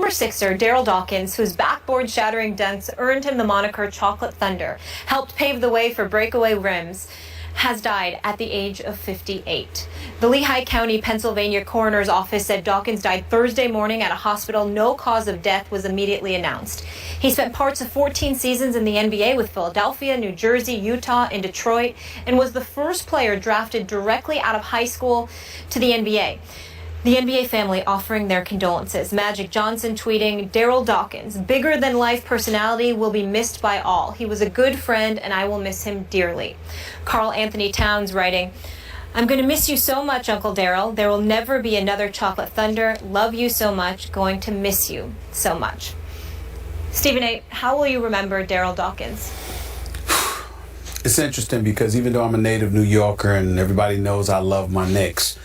Former Sixer Darryl Dawkins, whose backboard-shattering dunks earned him the moniker Chocolate Thunder, helped pave the way for breakaway rims, has died at the age of 58. The Lehigh County, Pennsylvania coroner's office said Dawkins died Thursday morning at a hospital. No cause of death was immediately announced. He spent parts of 14 seasons in the NBA with Philadelphia, New Jersey, Utah, and Detroit, and was the first player drafted directly out of high school to the NBA. The NBA family offering their condolences. Magic Johnson tweeting, Darryl Dawkins, bigger-than-life personality, will be missed by all. He was a good friend, and I will miss him dearly. Carl Anthony Towns writing, I'm going to miss you so much, Uncle Darryl. There will never be another Chocolate Thunder. Love you so much. Going to miss you so much. Stephen A., how will you remember Darryl Dawkins? It's interesting because even though I'm a native New Yorker and everybody knows I love my Knicks,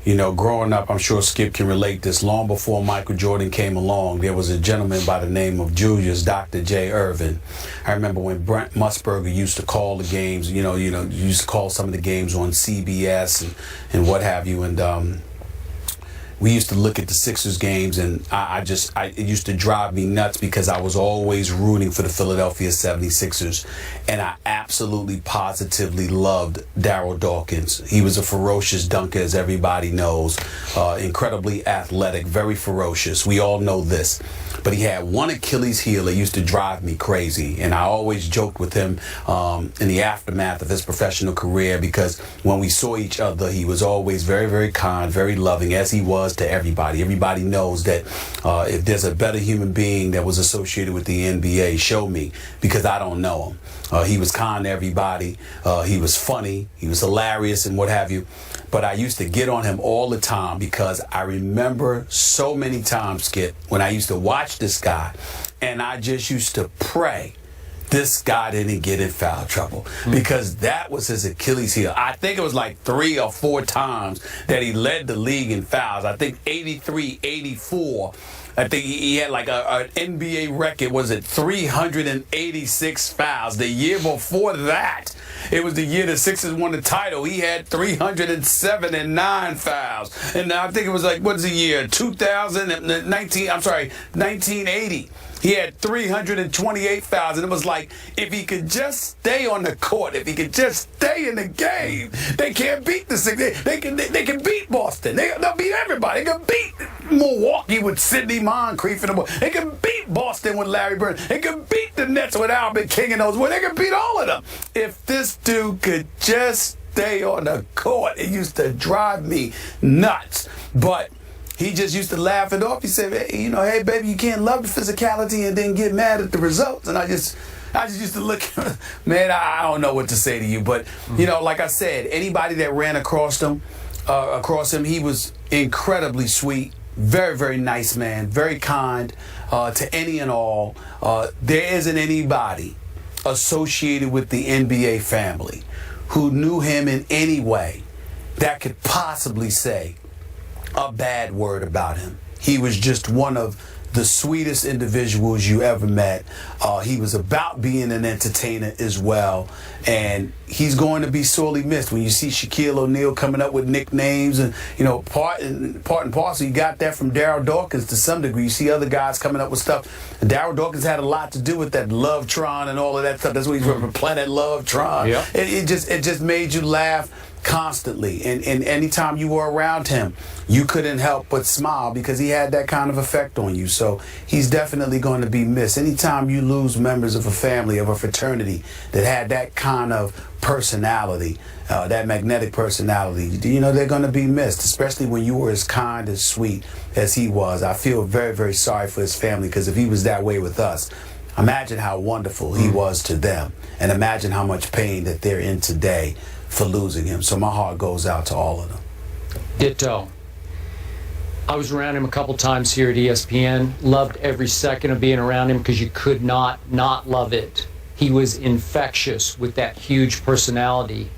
you know, growing up, I'm sure Skip can relate this, long before Michael Jordan came along, there was a gentleman by the name of Julius Dr. J. Irvin. I remember when Brent Musburger used to call the games, you used to call some of the games on CBS and what have you, and we used to look at the Sixers games, and it used to drive me nuts because I was always rooting for the Philadelphia 76ers, and I absolutely positively loved Darryl Dawkins. He was a ferocious dunker, as everybody knows, incredibly athletic, very ferocious. We all know this. But he had one Achilles heel that used to drive me crazy, and I always joked with him in the aftermath of his professional career, because when we saw each other, he was always very, very kind, very loving, as he was to everybody. Everybody knows that if there's a better human being that was associated with the NBA, show me, because I don't know him. He was kind to everybody. He was funny. He was hilarious and what have you. But I used to get on him all the time because I remember so many times, Skip, when I used to watch this guy, and I just used to pray this guy didn't get in foul trouble, because that was his Achilles heel. I think it was like 3 or 4 times that he led the league in fouls. I think 83, 84. I think he had like an NBA record, was it 386 fouls. The year before that, it was the year the Sixers won the title. He had 379 fouls. And I think it was like, what's the year? 1980. He had 328 fouls, and it was like, if he could just stay on the court, if he could just stay in the game, they can't beat the Sixers. They can beat Boston. They'll beat everybody. They can beat Milwaukee with Sidney Moncrief and the boy. They can beat Boston with Larry Bird. They can beat the Nets with Albert King and those boys. They can beat all of them. If this dude could just stay on the court, it used to drive me nuts. But he just used to laugh it off. He said, hey, hey, baby, you can't love the physicality and then get mad at the results. And I just used to look, man, I don't know what to say to you. But, like I said, anybody that ran across him, he was incredibly sweet, very, very nice man, very kind to any and all. There isn't anybody associated with the NBA family who knew him in any way that could possibly say a bad word about him. He was just one of the sweetest individuals you ever met. He was about being an entertainer as well, and he's going to be sorely missed. When you see Shaquille O'Neal coming up with nicknames, and part and parcel, you got that from Darryl Dawkins to some degree. You see other guys coming up with stuff. Darryl Dawkins had a lot to do with that Lovetron and all of that stuff. That's what he's from, Planet Lovetron. Yeah. It just made you laugh constantly, and anytime you were around him, you couldn't help but smile because he had that kind of effect on you. So he's definitely going to be missed. Anytime you lose members of a family, of a fraternity that had that kind of personality, that magnetic personality, they're going to be missed, especially when you were as kind and sweet as he was. I feel very, very sorry for his family, because if he was that way with us, imagine how wonderful he was to them, and imagine how much pain that they're in today for losing him. So my heart goes out to all of them. Ditto. I was around him a couple times here at ESPN. Loved every second of being around him because you could not love it. He was infectious with that huge personality.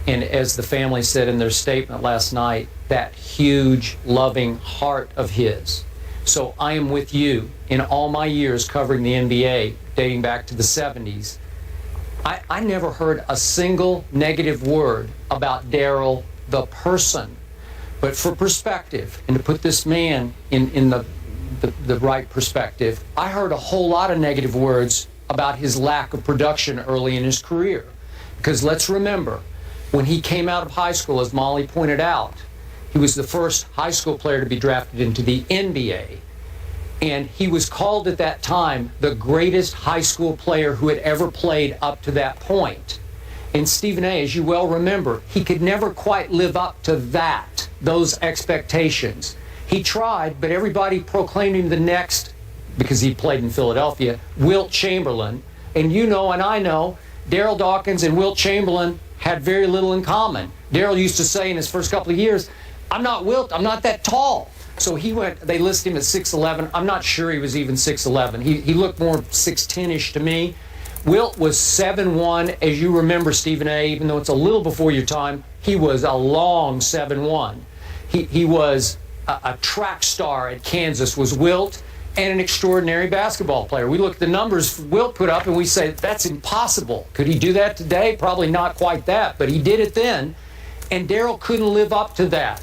And as the family said in their statement last night, that huge, loving heart of his. So I am with you. In all my years covering the NBA, dating back to the 70s, I never heard a single negative word about Darryl, the person. But for perspective, and to put this man in the the right perspective, I heard a whole lot of negative words about his lack of production early in his career. Because let's remember, when he came out of high school, as Molly pointed out, he was the first high school player to be drafted into the NBA. And he was called at that time the greatest high school player who had ever played up to that point. And Stephen A., as you well remember, he could never quite live up to those expectations. He tried, but everybody proclaimed him the next, because he played in Philadelphia, Wilt Chamberlain. And you know, and I know, Darryl Dawkins and Wilt Chamberlain had very little in common. Darryl used to say in his first couple of years, I'm not Wilt, I'm not that tall. So he went, they listed him at 6'11". I'm not sure he was even 6'11". He looked more 6'10"-ish to me. Wilt was 7'1", as you remember, Stephen A., even though it's a little before your time, he was a long 7'1". He was a track star at Kansas, was Wilt, and an extraordinary basketball player. We look at the numbers Wilt put up and we say, that's impossible. Could he do that today? Probably not quite that, but he did it then. And Darryl couldn't live up to that.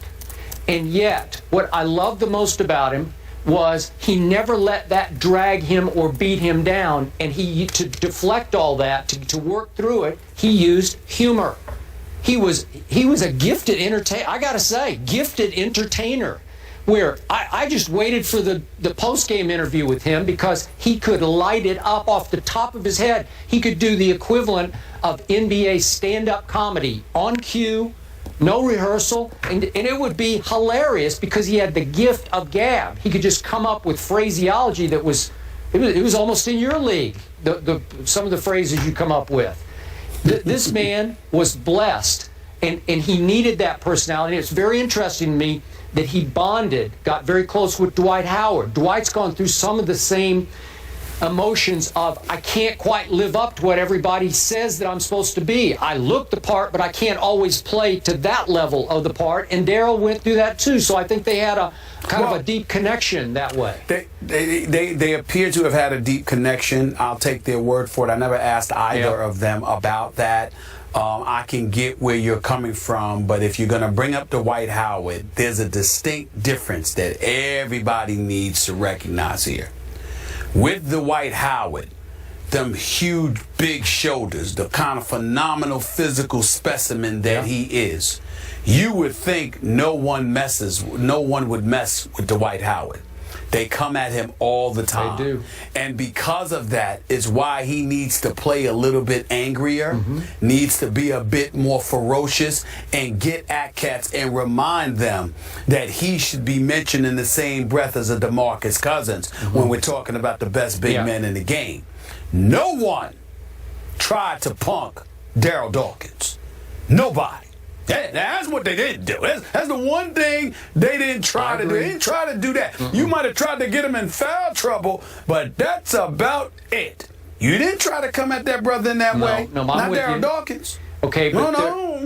And yet, what I loved the most about him was he never let that drag him or beat him down. And to deflect all that, to work through it, he used humor. He was a gifted entertainer. I got to say, gifted entertainer. Where I just waited for the post-game interview with him because he could light it up off the top of his head. He could do the equivalent of NBA stand-up comedy on cue, no rehearsal, and it would be hilarious because he had the gift of gab. He could just come up with phraseology that was almost in your league, some of the phrases you come up with. This man was blessed, and he needed that personality. It's very interesting to me that he got very close with Dwight Howard. Dwight's gone through some of the same emotions of, I can't quite live up to what everybody says that I'm supposed to be. I look the part, but I can't always play to that level of the part. And Darryl went through that too. So I think they had a kind of a deep connection that way. They appear to have had a deep connection. I'll take their word for it. I never asked either of them about that. I can get where you're coming from, but if you're going to bring up Dwight Howard, there's a distinct difference that everybody needs to recognize here. With Dwight Howard, them huge, big shoulders, the kind of phenomenal physical specimen that he is, you would think no one would mess with Dwight Howard. They come at him all the time. They do. And because of that is why he needs to play a little bit angrier, needs to be a bit more ferocious, and get at cats and remind them that he should be mentioned in the same breath as a DeMarcus Cousins when we're talking about the best big men in the game. No one tried to punk Darryl Dawkins. Nobody. That's what they didn't do. That's the one thing they didn't try to do. They didn't try to do that. You might have tried to get him in foul trouble, but that's about it. You didn't try to come at that brother in that way. No, not Darryl Dawkins. Okay, but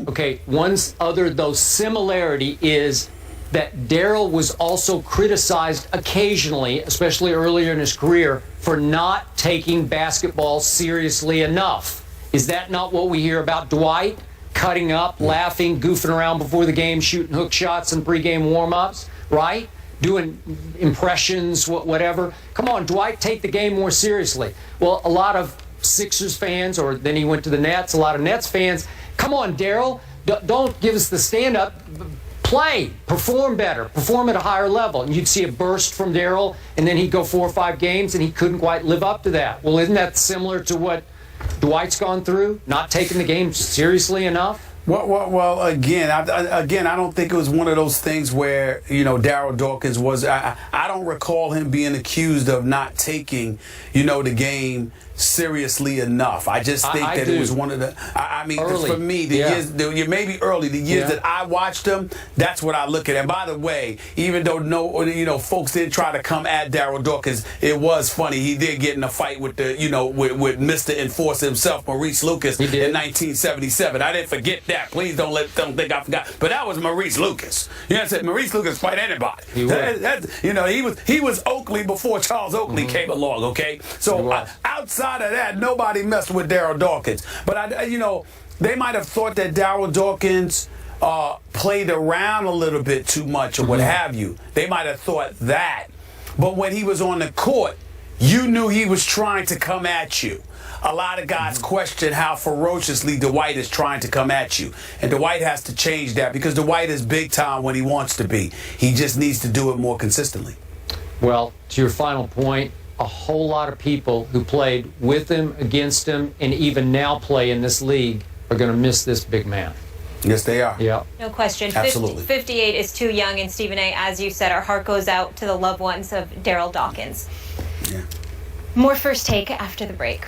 okay, one other though similarity is that Darryl was also criticized occasionally, especially earlier in his career, for not taking basketball seriously enough. Is that not what we hear about Dwight? Cutting up, laughing, goofing around before the game, shooting hook shots in pregame warm-ups, right? Doing impressions, whatever. Come on, Dwight, take the game more seriously. Well, a lot of Sixers fans, or then he went to the Nets, a lot of Nets fans, come on, Darryl, don't give us the stand-up. Play, perform better, perform at a higher level. And you'd see a burst from Darryl, and then he'd go 4 or 5 games, and he couldn't quite live up to that. Well, isn't that similar to what Dwight's gone through, not taking the game seriously enough? Well, again, I don't think it was one of those things where, Darryl Dawkins was. I don't recall him being accused of not taking, the game seriously enough. I just think that it was one of the. I mean, early. For me, the years, maybe early, the years that I watched him, that's what I look at. And by the way, even though folks did try to come at Darryl Dawkins, it was funny. He did get in a fight with with Mr. Enforcer himself, Maurice Lucas, in 1977. I didn't forget that. Please don't think I forgot. But that was Maurice Lucas. You know what I'm saying? Maurice Lucas fight anybody. He was Oakley before Charles Oakley came along. Okay, so outside of that, nobody messed with Darryl Dawkins. But they might have thought that Darryl Dawkins played around a little bit too much or what have you. They might have thought that. But when he was on the court, you knew he was trying to come at you. A lot of guys question how ferociously Dwight is trying to come at you. And Dwight has to change that because Dwight is big time when he wants to be. He just needs to do it more consistently. Well, to your final point, a whole lot of people who played with him, against him, and even now play in this league are going to miss this big man. Yes, they are. Yeah. No question. Absolutely. 58 is too young, and Stephen A., as you said, our heart goes out to the loved ones of Darryl Dawkins. Yeah. More First Take after the break.